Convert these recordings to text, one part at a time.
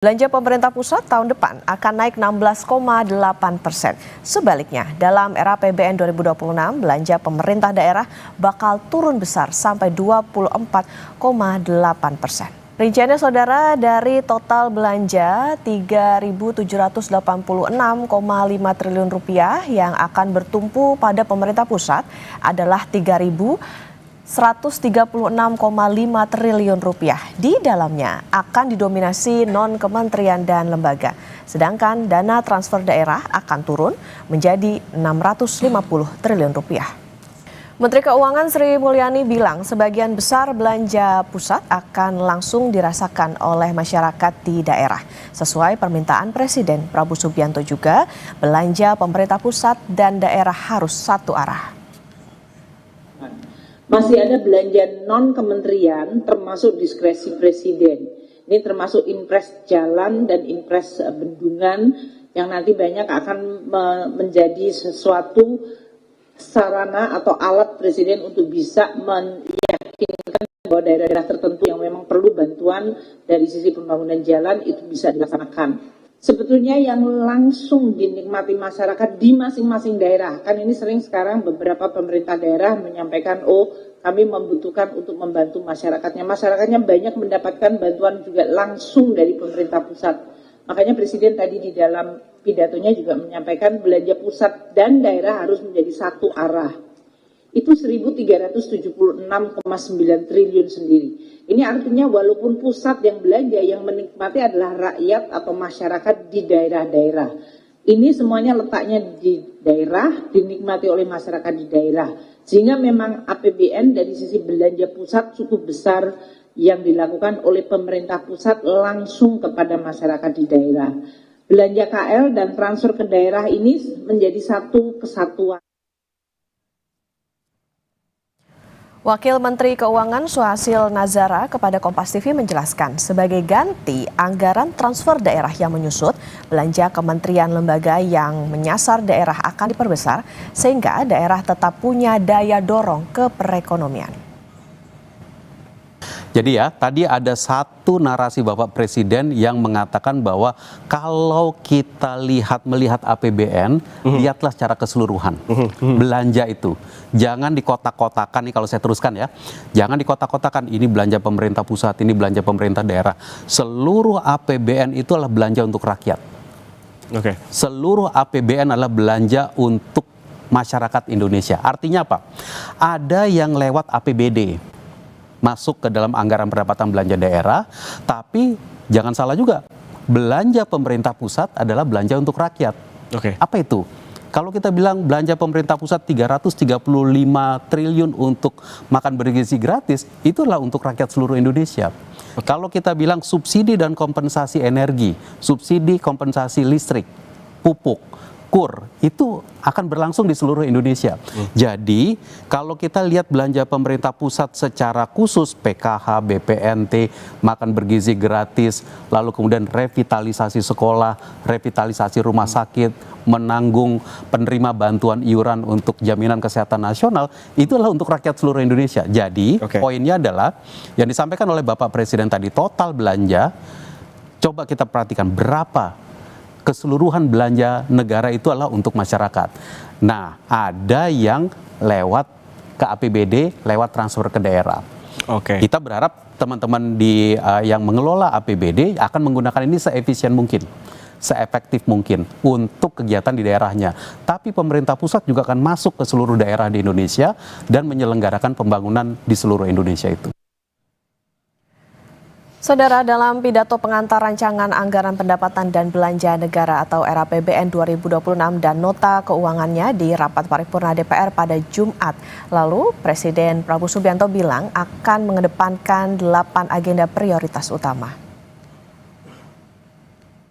Belanja pemerintah pusat tahun depan akan naik 16,8%. Sebaliknya, dalam era APBN 2026, belanja pemerintah daerah bakal turun besar sampai 24,8%. Rinciannya saudara, dari total belanja Rp3.786,5 triliun yang akan bertumpu pada pemerintah pusat adalah Rp136,5 triliun. Di dalamnya akan didominasi non-kementerian dan lembaga. Sedangkan dana transfer daerah akan turun menjadi Rp650 triliun. Menteri Keuangan Sri Mulyani bilang sebagian besar belanja pusat akan langsung dirasakan oleh masyarakat di daerah. Sesuai permintaan Presiden Prabowo Subianto juga, belanja pemerintah pusat dan daerah harus satu arah. Masih ada belanja non-kementerian termasuk diskresi Presiden. Ini termasuk impres jalan dan impres bendungan yang nanti banyak akan menjadi sesuatu sarana atau alat Presiden untuk bisa meyakinkan bahwa daerah-daerah tertentu yang memang perlu bantuan dari sisi pembangunan jalan itu bisa dilaksanakan. Sebetulnya yang langsung dinikmati masyarakat di masing-masing daerah, kan ini sering sekarang beberapa pemerintah daerah menyampaikan, kami membutuhkan untuk membantu masyarakatnya. Masyarakatnya banyak mendapatkan bantuan juga langsung dari pemerintah pusat. Makanya Presiden tadi di dalam pidatonya juga menyampaikan belanja pusat dan daerah harus menjadi satu arah. Itu 1.376,9 triliun sendiri. Ini artinya walaupun pusat yang belanja, yang menikmati adalah rakyat atau masyarakat di daerah-daerah. Ini semuanya letaknya di daerah, dinikmati oleh masyarakat di daerah. Sehingga memang APBN dari sisi belanja pusat cukup besar yang dilakukan oleh pemerintah pusat langsung kepada masyarakat di daerah. Belanja KL dan transfer ke daerah ini menjadi satu kesatuan. Wakil Menteri Keuangan Suhasil Nazara kepada Kompas TV menjelaskan, sebagai ganti anggaran transfer daerah yang menyusut, belanja kementerian lembaga yang menyasar daerah akan diperbesar sehingga daerah tetap punya daya dorong ke perekonomian. Jadi ya, tadi ada satu narasi Bapak Presiden yang mengatakan bahwa kalau kita melihat APBN, lihatlah secara keseluruhan. Belanja itu. Jangan dikotak-kotakan nih, kalau saya teruskan ya. Jangan dikotak-kotakan, ini belanja pemerintah pusat, ini belanja pemerintah daerah. Seluruh APBN itu adalah belanja untuk rakyat. Seluruh APBN adalah belanja untuk masyarakat Indonesia. Artinya apa? Ada yang lewat APBD. Masuk ke dalam anggaran pendapatan belanja daerah, tapi jangan salah juga, belanja pemerintah pusat adalah belanja untuk rakyat. Apa itu? Kalau kita bilang belanja pemerintah pusat 335 triliun untuk makan bergizi gratis, itulah untuk rakyat seluruh Indonesia. Kalau kita bilang subsidi dan kompensasi energi, subsidi kompensasi listrik, pupuk, KUR, itu akan berlangsung di seluruh Indonesia. Jadi kalau kita lihat belanja pemerintah pusat secara khusus, PKH, BPNT, makan bergizi gratis, lalu kemudian revitalisasi sekolah, revitalisasi rumah sakit, menanggung penerima bantuan iuran untuk jaminan kesehatan nasional, itulah untuk rakyat seluruh Indonesia. Jadi poinnya adalah yang disampaikan oleh Bapak Presiden tadi, total belanja, coba kita perhatikan berapa keseluruhan belanja negara itu adalah untuk masyarakat. Nah, ada yang lewat ke APBD, lewat transfer ke daerah. Kita berharap teman-teman yang mengelola APBD akan menggunakan ini seefisien mungkin, seefektif mungkin untuk kegiatan di daerahnya. Tapi pemerintah pusat juga akan masuk ke seluruh daerah di Indonesia dan menyelenggarakan pembangunan di seluruh Indonesia itu. Saudara, dalam pidato pengantar rancangan anggaran pendapatan dan belanja negara atau RAPBN 2026 dan nota keuangannya di rapat paripurna DPR pada Jumat lalu, Presiden Prabowo Subianto bilang akan mengedepankan 8 agenda prioritas utama.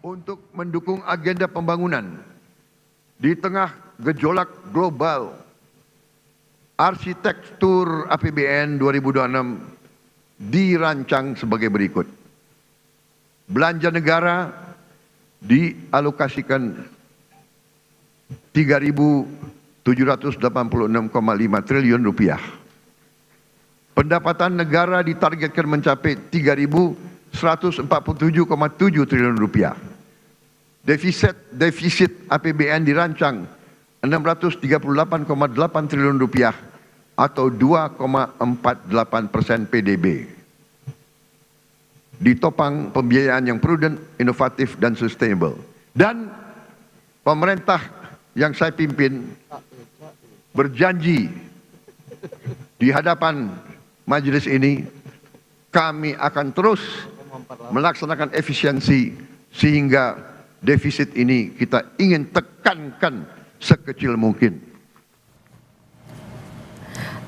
Untuk mendukung agenda pembangunan di tengah gejolak global, arsitektur APBN 2026 dirancang sebagai berikut. Belanja negara dialokasikan Rp3.786,5 triliun. Pendapatan negara ditargetkan mencapai Rp3.000 147,7 triliun rupiah. Defisit APBN dirancang 638,8 triliun rupiah atau 2,48% PDB. Ditopang pembiayaan yang prudent, inovatif, dan sustainable. Dan pemerintah yang saya pimpin berjanji di hadapan majelis ini, kami akan terus melaksanakan efisiensi sehingga defisit ini kita ingin tekankan sekecil mungkin.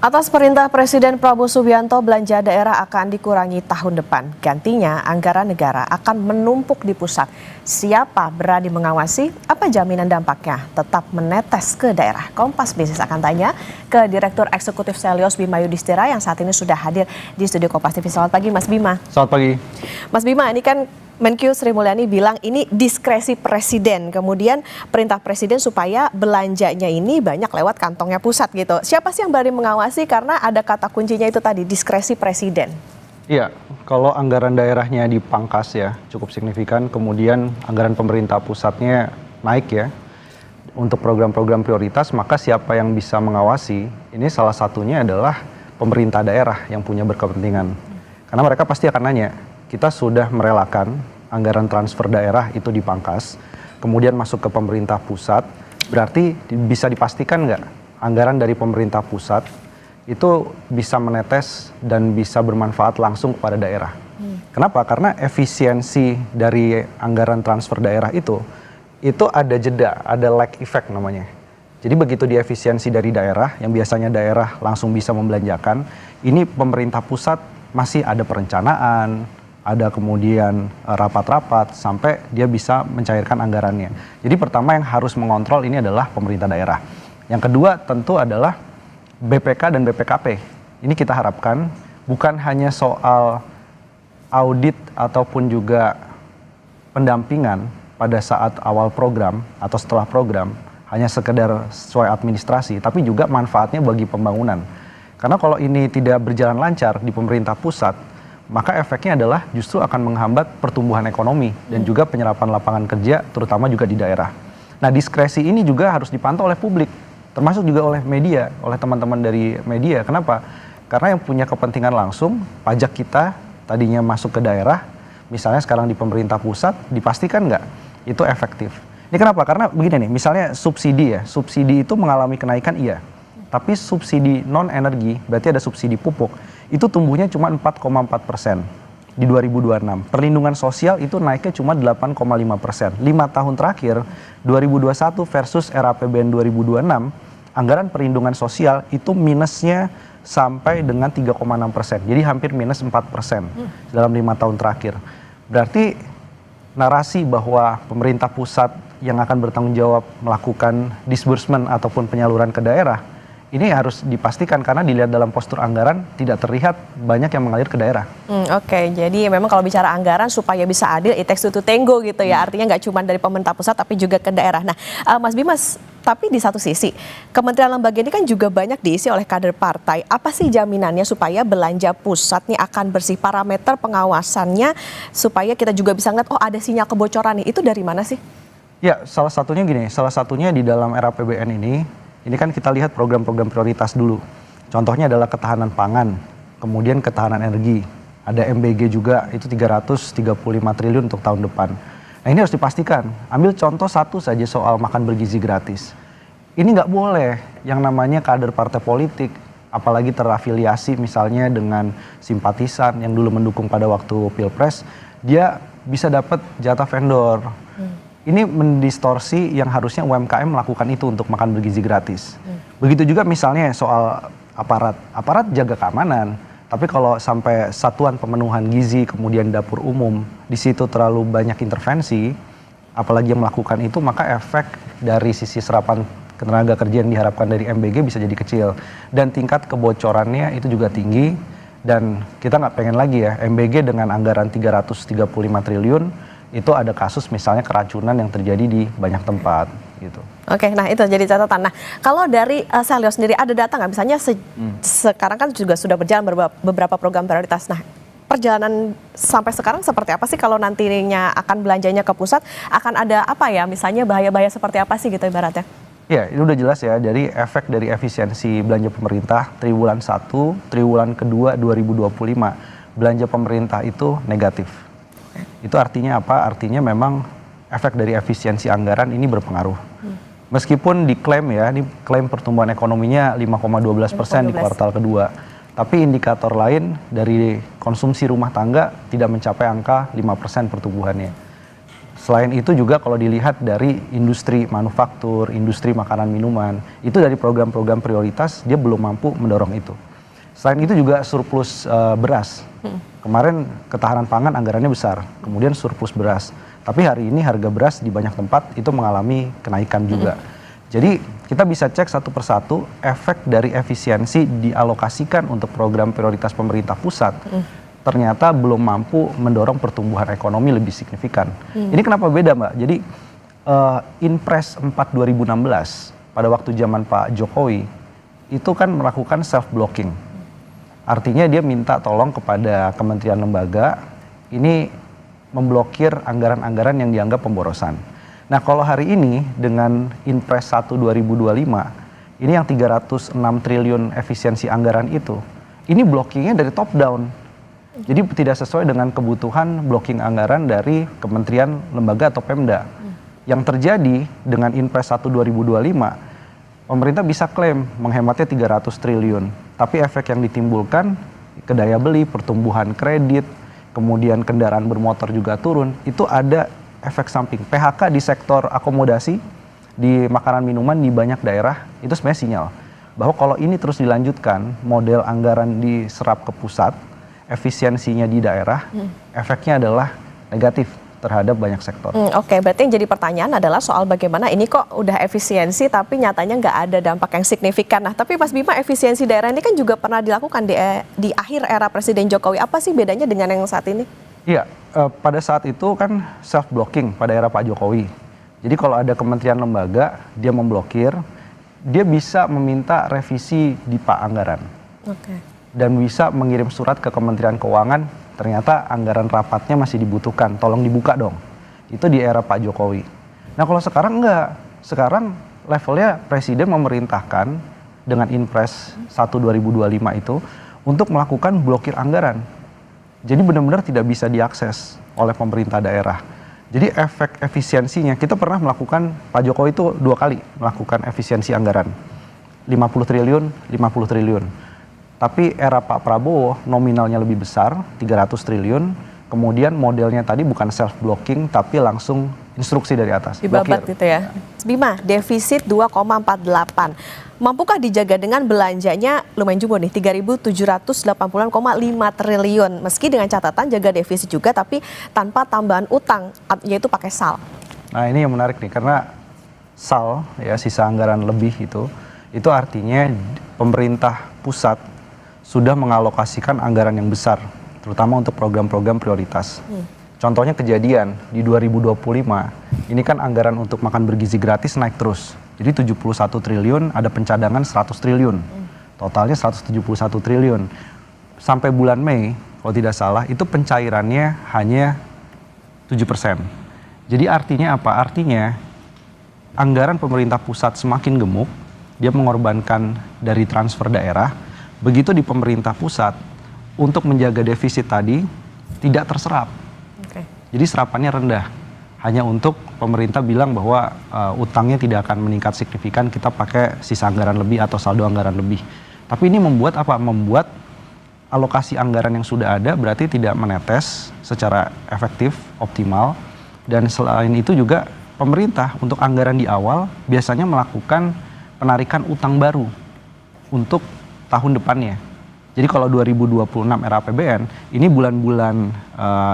Atas perintah Presiden Prabowo Subianto, belanja daerah akan dikurangi tahun depan. Gantinya, anggaran negara akan menumpuk di pusat. Siapa berani mengawasi? Apa jaminan dampaknya? Tetap menetes ke daerah. Kompas Bisnis akan tanya ke Direktur Eksekutif Selyos Bima Yudhistira yang saat ini sudah hadir di studio Kompas TV. Selamat pagi, Mas Bima. Selamat pagi. Mas Bima, ini kan Menkyu Sri Mulyani bilang ini diskresi presiden, kemudian perintah presiden supaya belanjanya ini banyak lewat kantongnya pusat gitu. Siapa sih yang berani mengawasi karena ada kata kuncinya itu tadi, diskresi presiden? Iya, kalau anggaran daerahnya dipangkas ya cukup signifikan, kemudian anggaran pemerintah pusatnya naik ya untuk program-program prioritas, maka siapa yang bisa mengawasi? Ini salah satunya adalah pemerintah daerah yang punya berkepentingan. Karena mereka pasti akan nanya, kita sudah merelakan anggaran transfer daerah itu dipangkas, kemudian masuk ke pemerintah pusat, berarti bisa dipastikan nggak anggaran dari pemerintah pusat itu bisa menetes dan bisa bermanfaat langsung kepada daerah. Kenapa? Karena efisiensi dari anggaran transfer daerah itu ada jeda, ada lag effect namanya. Jadi begitu diefisiensi dari daerah, yang biasanya daerah langsung bisa membelanjakan, ini pemerintah pusat masih ada perencanaan, ada kemudian rapat-rapat sampai dia bisa mencairkan anggarannya. Jadi pertama yang harus mengontrol ini adalah pemerintah daerah. Yang kedua tentu adalah BPK dan BPKP. Ini kita harapkan bukan hanya soal audit ataupun juga pendampingan pada saat awal program atau setelah program, hanya sekedar sesuai administrasi, tapi juga manfaatnya bagi pembangunan. Karena kalau ini tidak berjalan lancar di pemerintah pusat, maka efeknya adalah justru akan menghambat pertumbuhan ekonomi dan juga penyerapan lapangan kerja, terutama juga di daerah. Nah, diskresi ini juga harus dipantau oleh publik, termasuk juga oleh media, oleh teman-teman dari media. Kenapa? Karena yang punya kepentingan langsung, pajak kita tadinya masuk ke daerah, misalnya sekarang di pemerintah pusat, dipastikan nggak itu efektif. Ini kenapa? Karena begini nih, misalnya subsidi ya, subsidi itu mengalami kenaikan iya, tapi subsidi non-energi, berarti ada subsidi pupuk, itu tumbuhnya cuma 4,4% di 2026. Perlindungan sosial itu naiknya cuma 8,5%. 5 tahun terakhir, 2021 versus RAPBN 2026, anggaran perlindungan sosial itu minusnya sampai dengan 3,6%. Jadi hampir minus 4% dalam 5 tahun terakhir. Berarti narasi bahwa pemerintah pusat yang akan bertanggung jawab melakukan disbursement ataupun penyaluran ke daerah, ini harus dipastikan karena dilihat dalam postur anggaran tidak terlihat banyak yang mengalir ke daerah. Oke, jadi memang kalau bicara anggaran supaya bisa adil, it takes two to tango gitu ya. Artinya nggak cuma dari pemerintah pusat tapi juga ke daerah. Nah, Mas Bimas, tapi di satu sisi kementerian lembaga ini kan juga banyak diisi oleh kader partai. Apa sih jaminannya supaya belanja pusat nih akan bersih, parameter pengawasannya supaya kita juga bisa ngeliat, oh ada sinyal kebocoran nih. Itu dari mana sih? Ya, salah satunya gini, salah satunya di dalam RAPBN ini kan kita lihat program-program prioritas dulu. Contohnya adalah ketahanan pangan, kemudian ketahanan energi. Ada MBG juga, itu 335 triliun untuk tahun depan. Nah ini harus dipastikan. Ambil contoh satu saja soal makan bergizi gratis. Ini nggak boleh yang namanya kader partai politik, apalagi terafiliasi misalnya dengan simpatisan yang dulu mendukung pada waktu Pilpres, dia bisa dapat jatah vendor. Ini mendistorsi yang harusnya UMKM melakukan itu untuk makan bergizi gratis. Begitu juga misalnya soal aparat. Aparat jaga keamanan, tapi kalau sampai satuan pemenuhan gizi kemudian dapur umum di situ terlalu banyak intervensi, apalagi yang melakukan itu, maka efek dari sisi serapan tenaga kerja yang diharapkan dari MBG bisa jadi kecil. Dan tingkat kebocorannya itu juga tinggi, dan kita nggak pengen lagi ya MBG dengan anggaran 335 triliun itu ada kasus misalnya keracunan yang terjadi di banyak tempat gitu. Oke, nah itu jadi catatan. Nah, kalau dari Selyos sendiri ada data nggak? Misalnya sekarang kan juga sudah berjalan beberapa program prioritas. Nah, perjalanan sampai sekarang seperti apa sih kalau nantinya akan belanjanya ke pusat? Akan ada apa ya, misalnya bahaya-bahaya seperti apa sih gitu ibaratnya? Ya, itu udah jelas ya, dari efek dari efisiensi belanja pemerintah triwulan 1, triwulan kedua 2025, belanja pemerintah itu negatif. Itu artinya apa? Artinya memang efek dari efisiensi anggaran ini berpengaruh. Meskipun diklaim ya, ini klaim pertumbuhan ekonominya 5,12% di kuartal kedua. Tapi indikator lain dari konsumsi rumah tangga tidak mencapai angka 5% pertumbuhannya. Selain itu juga kalau dilihat dari industri manufaktur, industri makanan minuman, itu dari program-program prioritas dia belum mampu mendorong itu. Selain itu juga surplus beras. Kemarin ketahanan pangan anggarannya besar, kemudian surplus beras. Tapi hari ini harga beras di banyak tempat itu mengalami kenaikan juga. Jadi kita bisa cek satu persatu efek dari efisiensi dialokasikan untuk program prioritas pemerintah pusat. Ternyata belum mampu mendorong pertumbuhan ekonomi lebih signifikan. Ini kenapa beda, Mbak? Jadi Inpres 4 2016 pada waktu zaman Pak Jokowi itu kan melakukan self blocking. Artinya dia minta tolong kepada kementerian lembaga ini memblokir anggaran-anggaran yang dianggap pemborosan. Nah, kalau hari ini dengan Inpres 1 2025 ini yang 306 triliun efisiensi anggaran itu, ini blockingnya dari top down. Jadi tidak sesuai dengan kebutuhan blocking anggaran dari kementerian, lembaga atau Pemda. Yang terjadi dengan Inpres 1 2025, pemerintah bisa klaim menghematnya 300 triliun. Tapi efek yang ditimbulkan ke daya beli, pertumbuhan kredit, kemudian kendaraan bermotor juga turun, itu ada efek samping. PHK di sektor akomodasi, di makanan minuman di banyak daerah, itu sebenarnya sinyal bahwa kalau ini terus dilanjutkan, model anggaran diserap ke pusat, efisiensinya di daerah, efeknya adalah negatif terhadap banyak sektor. Oke, berarti yang jadi pertanyaan adalah soal bagaimana ini kok udah efisiensi tapi nyatanya nggak ada dampak yang signifikan. Nah, tapi Mas Bima, efisiensi daerah ini kan juga pernah dilakukan di akhir era Presiden Jokowi. Apa sih bedanya dengan yang saat ini? Iya, pada saat itu kan self blocking pada era Pak Jokowi. Jadi kalau ada kementerian lembaga, dia memblokir, dia bisa meminta revisi di Pak anggaran. Dan bisa mengirim surat ke Kementerian Keuangan, ternyata anggaran rapatnya masih dibutuhkan, tolong dibuka dong. Itu di era Pak Jokowi. Nah, kalau sekarang enggak. Sekarang levelnya Presiden memerintahkan dengan Inpres 1 2025 itu untuk melakukan blokir anggaran. Jadi benar-benar tidak bisa diakses oleh pemerintah daerah. Jadi efek efisiensinya, kita pernah melakukan, Pak Jokowi itu 2 kali melakukan efisiensi anggaran. 50 triliun, 50 triliun. Tapi era Pak Prabowo nominalnya lebih besar, 300 triliun. Kemudian modelnya tadi bukan self blocking tapi langsung instruksi dari atas. Dibabat gitu ya. Bima, defisit 2,48. Mampukah dijaga dengan belanjanya lumayan jumbo nih, 3.780,5 triliun. Meski dengan catatan jaga defisit juga tapi tanpa tambahan utang, yaitu pakai SAL. Nah, ini yang menarik nih, karena SAL ya, sisa anggaran lebih itu artinya pemerintah pusat sudah mengalokasikan anggaran yang besar, terutama untuk program-program prioritas. Contohnya kejadian di 2025, ini kan anggaran untuk makan bergizi gratis naik terus. Jadi 71 triliun, ada pencadangan 100 triliun. Totalnya 171 triliun. Sampai bulan Mei, kalau tidak salah, itu pencairannya hanya 7%. Jadi artinya apa? Artinya anggaran pemerintah pusat semakin gemuk, dia mengorbankan dari transfer daerah. Begitu di pemerintah pusat, untuk menjaga defisit tadi tidak terserap. Jadi serapannya rendah. Hanya untuk pemerintah bilang bahwa utangnya tidak akan meningkat signifikan, kita pakai sisa anggaran lebih atau saldo anggaran lebih. Tapi ini membuat apa? Membuat alokasi anggaran yang sudah ada berarti tidak menetes secara efektif, optimal. Dan selain itu juga pemerintah untuk anggaran di awal biasanya melakukan penarikan utang baru untuk tahun depannya. Jadi kalau 2026 era APBN, ini bulan-bulan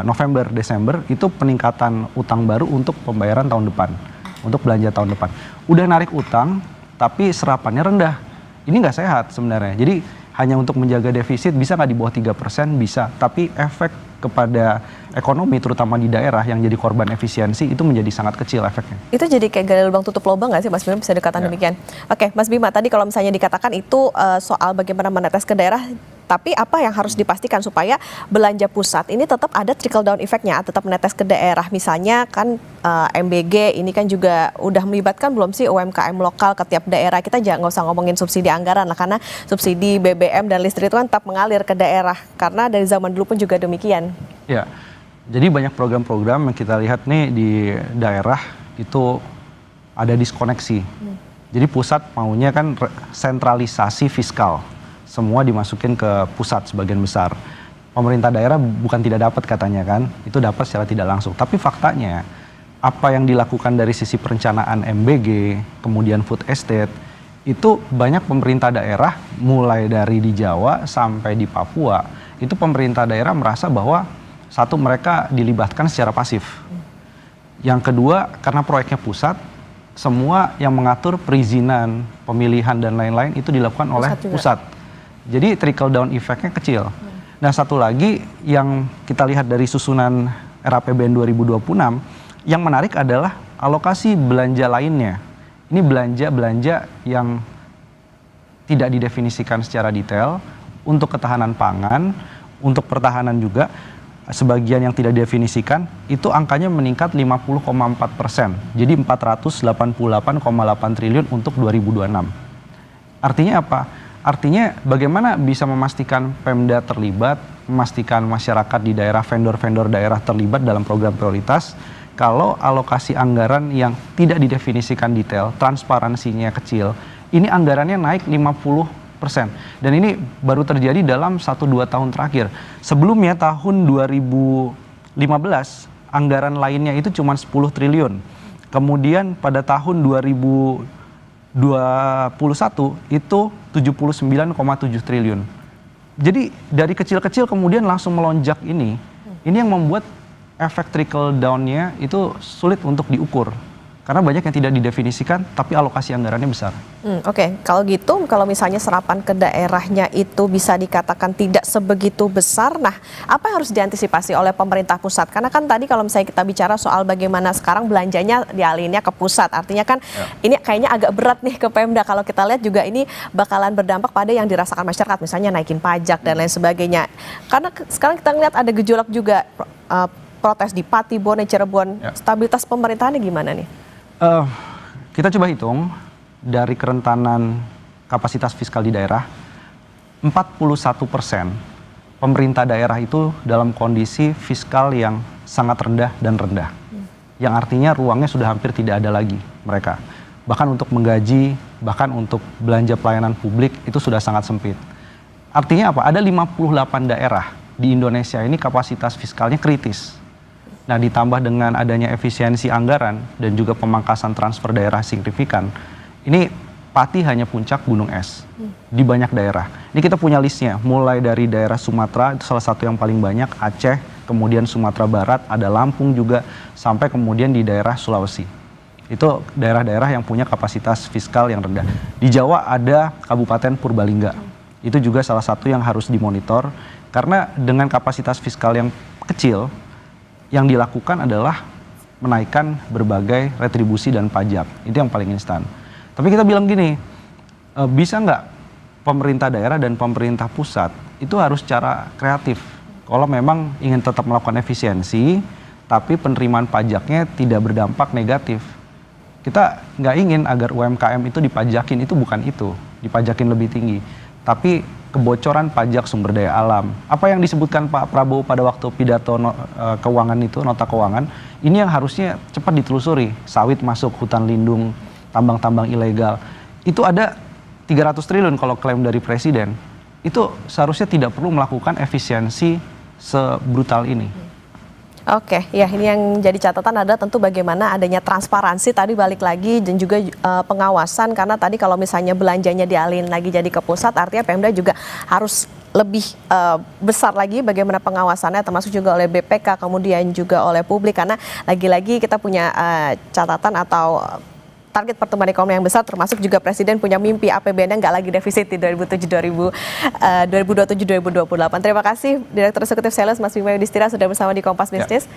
November, Desember, itu peningkatan utang baru untuk pembayaran tahun depan, untuk belanja tahun depan. Udah narik utang, tapi serapannya rendah. Ini nggak sehat sebenarnya. Jadi hanya untuk menjaga defisit, bisa nggak di bawah 3%? Bisa. Tapi efek kepada ekonomi, terutama di daerah yang jadi korban efisiensi, itu menjadi sangat kecil efeknya. Itu jadi kayak gali lubang tutup lubang nggak sih Mas Bima, bisa dikatakan demikian? Oke, Mas Bima, tadi kalau misalnya dikatakan itu soal bagaimana menetes ke daerah, Tapi apa yang harus dipastikan supaya belanja pusat ini tetap ada trickle down effect-nya, tetap menetes ke daerah. Misalnya kan MBG ini kan juga udah melibatkan belum sih UMKM lokal ke tiap daerah. Kita jangan nggak usah ngomongin subsidi anggaran lah, karena subsidi BBM dan listrik itu kan tetap mengalir ke daerah. Karena dari zaman dulu pun juga demikian. Ya, jadi banyak program-program yang kita lihat nih di daerah itu ada diskoneksi. Jadi pusat maunya kan sentralisasi fiskal. Semua dimasukin ke pusat sebagian besar. Pemerintah daerah bukan tidak dapat katanya kan, itu dapat secara tidak langsung. Tapi faktanya, apa yang dilakukan dari sisi perencanaan MBG, kemudian food estate, itu banyak pemerintah daerah, mulai dari di Jawa sampai di Papua, itu pemerintah daerah merasa bahwa satu, mereka dilibatkan secara pasif. Yang kedua, karena proyeknya pusat, semua yang mengatur perizinan, pemilihan dan lain-lain itu dilakukan oleh pusat. Jadi trickle down effect-nya kecil. Nah, satu lagi yang kita lihat dari susunan RAPBN 2026, yang menarik adalah alokasi belanja lainnya. Ini belanja-belanja yang tidak didefinisikan secara detail untuk ketahanan pangan, untuk pertahanan juga. Sebagian yang tidak didefinisikan, itu angkanya meningkat 50,4%. Jadi 488,8 triliun untuk 2026. Artinya apa? Artinya bagaimana bisa memastikan Pemda terlibat, memastikan masyarakat di daerah, vendor-vendor daerah terlibat dalam program prioritas, kalau alokasi anggaran yang tidak didefinisikan detail, transparansinya kecil, ini anggarannya naik 50%. Dan ini baru terjadi dalam 1-2 tahun terakhir. Sebelumnya tahun 2015 anggaran lainnya itu cuma 10 triliun. Kemudian pada tahun 2021 itu 79,7 triliun. Jadi dari kecil-kecil kemudian langsung melonjak ini yang membuat efek trickle down-nya itu sulit untuk diukur. Karena banyak yang tidak didefinisikan, tapi alokasi anggarannya besar. Oke. Kalau gitu, kalau misalnya serapan ke daerahnya itu bisa dikatakan tidak sebegitu besar, nah apa yang harus diantisipasi oleh pemerintah pusat? Karena kan tadi kalau misalnya kita bicara soal bagaimana sekarang belanjanya dialihinnya ke pusat, artinya kan ini kayaknya agak berat nih ke Pemda. Kalau kita lihat juga ini bakalan berdampak pada yang dirasakan masyarakat, misalnya naikin pajak dan lain sebagainya. Karena sekarang kita lihat ada gejolak juga, protes di Pati, Bone, Cirebon, stabilitas pemerintahannya gimana nih? Kita coba hitung dari kerentanan kapasitas fiskal di daerah, 41% pemerintah daerah itu dalam kondisi fiskal yang sangat rendah dan rendah. Yang artinya ruangnya sudah hampir tidak ada lagi mereka. Bahkan untuk menggaji, bahkan untuk belanja pelayanan publik itu sudah sangat sempit. Artinya apa? Ada 58 daerah di Indonesia ini kapasitas fiskalnya kritis. Nah, ditambah dengan adanya efisiensi anggaran dan juga pemangkasan transfer daerah signifikan, ini Pati hanya puncak gunung es di banyak daerah. Ini kita punya listnya, mulai dari daerah Sumatera, itu salah satu yang paling banyak, Aceh, kemudian Sumatera Barat, ada Lampung juga, sampai kemudian di daerah Sulawesi. Itu daerah-daerah yang punya kapasitas fiskal yang rendah. Di Jawa ada Kabupaten Purbalingga. Itu juga salah satu yang harus dimonitor, karena dengan kapasitas fiskal yang kecil, yang dilakukan adalah menaikkan berbagai retribusi dan pajak. Itu yang paling instan. Tapi kita bilang gini, bisa nggak pemerintah daerah dan pemerintah pusat itu harus secara kreatif. Kalau memang ingin tetap melakukan efisiensi, tapi penerimaan pajaknya tidak berdampak negatif. Kita nggak ingin agar UMKM itu dipajakin, itu bukan itu, dipajakin lebih tinggi. Tapi kebocoran pajak sumber daya alam. Apa yang disebutkan Pak Prabowo pada waktu pidato keuangan itu, nota keuangan, ini yang harusnya cepat ditelusuri. Sawit masuk, hutan lindung, tambang-tambang ilegal. Itu ada 300 triliun kalau klaim dari Presiden. Itu seharusnya tidak perlu melakukan efisiensi sebrutal ini. Oke, ya ini yang jadi catatan adalah tentu bagaimana adanya transparansi tadi balik lagi dan juga pengawasan, karena tadi kalau misalnya belanjanya dialihin lagi jadi ke pusat, artinya Pemda juga harus lebih besar lagi bagaimana pengawasannya, termasuk juga oleh BPK kemudian juga oleh publik, karena lagi-lagi kita punya catatan atau target pertumbuhan ekonomi yang besar, termasuk juga Presiden punya mimpi APBN nggak lagi defisit di 2027-2028. Terima kasih Direktur Eksekutif Sales Mas Bima Yudhistira sudah bersama di Kompas Bisnis.